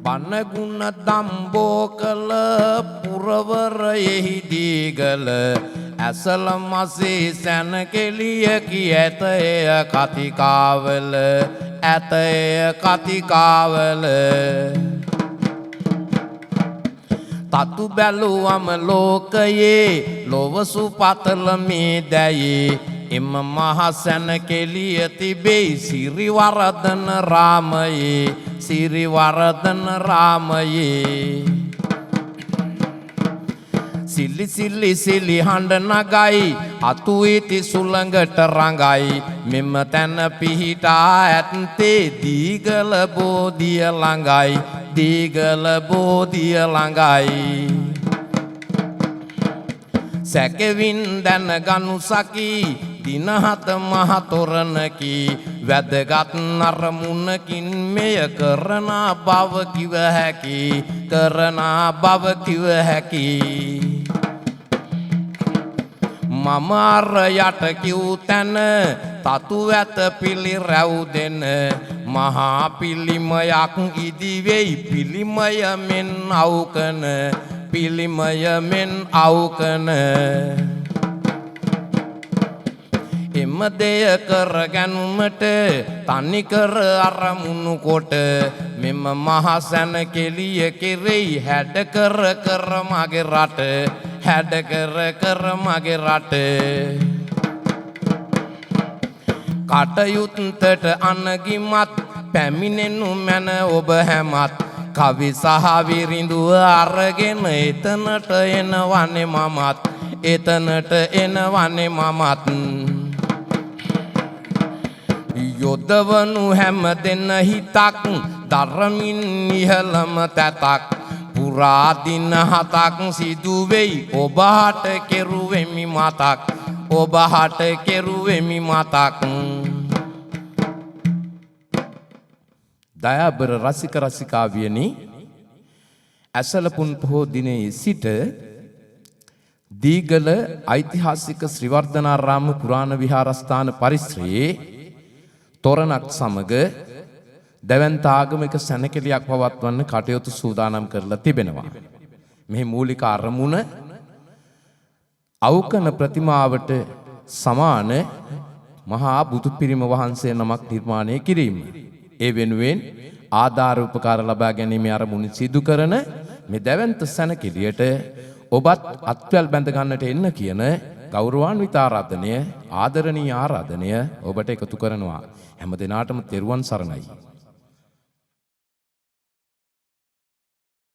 පනගුණ දම්බෝ කළ පුරවරයෙහි දීගල ඇසල මසේ සැන කෙලියකි ඇතය කතිකාවල ඇතය කතිකාවල තතු බැලුවම ලෝකයේ ලොවසු පතල මේ දැයේ එම මහසැන කෙලිය තිබෙයි සිරිවරදන රාමයේ සිරිවරදන රාමයේ සිලි සිලි සිලි හඬ නගයි අතු ඉති සුළඟට රඟයි මෙම තැන පිහිටා ඇත්තේ දීගල බෝධිය ළඟයි දීගල බෝධිය ළඟයි සැකවින් දැනගනු සකි දිනහත මහතොරණකි වැදගත් අරමුණකින් මෙය කරන බව කිව හැකි කරන බව කිව හැකි මම අර යට කිව් තැන තතු ඇත පිළි රැව් දෙන මහා පිළිමයක් ඉදිවෙයි පිළිමය මෙන් අවකන පිළිමය මෙන් අවකන එම දෙය කර ගැනුමට තනිකර අරමුණු කොට මෙම මහසැන කෙලිය කෙරෙයි හැඩ කර කර මගේ රට හැඩ කර කර මගේ රට කටයුත්තට අනගිමත් පැමිණෙනු මැන ඔබ හැමත් කවි සහ විරිඳුව අරගෙන එතනට එනවනේ මමත් එතනට එනවනේ මමත් යොදවනු හැම දෙන්න හිතක් දරමින් ඉහළම තැතක් පුරා දින 7ක් සිදුවෙයි ඔබහට කෙරුවෙමි මතක් ඔබහට කෙරුවෙමි මතක් දයාබර රසික රසිකාවියනි ඇසලපුන් පොහෝ දිනේ සිට දීගල ඓතිහාසික ශ්‍රීවර්ධනාරාම පුරාණ විහාරස්ථාන පරිසරයේ තොරණක් සමග දැවැන්ත ආගමික සැනකෙළියක් පවත්වන්න කටයුතු සූදානම් කරලා තිබෙනවා. මෙහි මූලික අරමුණ අවකන ප්‍රතිමාවට සමාන මහා බුදු පිළිම වහන්සේ නමක් නිර්මාණය කිරීම. ඒ වෙනුවෙන් ආධාර උපකාර ලබා ගැනීම අරමුණ සිදු කරන මේ දැවැන්ත සැනකෙළියට ඔබත් අත්වැල් බැඳ ගන්නට එන්න කියන ගෞරවාන්විත ආරාධනය ආදරණීය ආරාධනය ඔබට එකතු කරනවා. හැම දිනාටම තෙරුවන් සරණයි.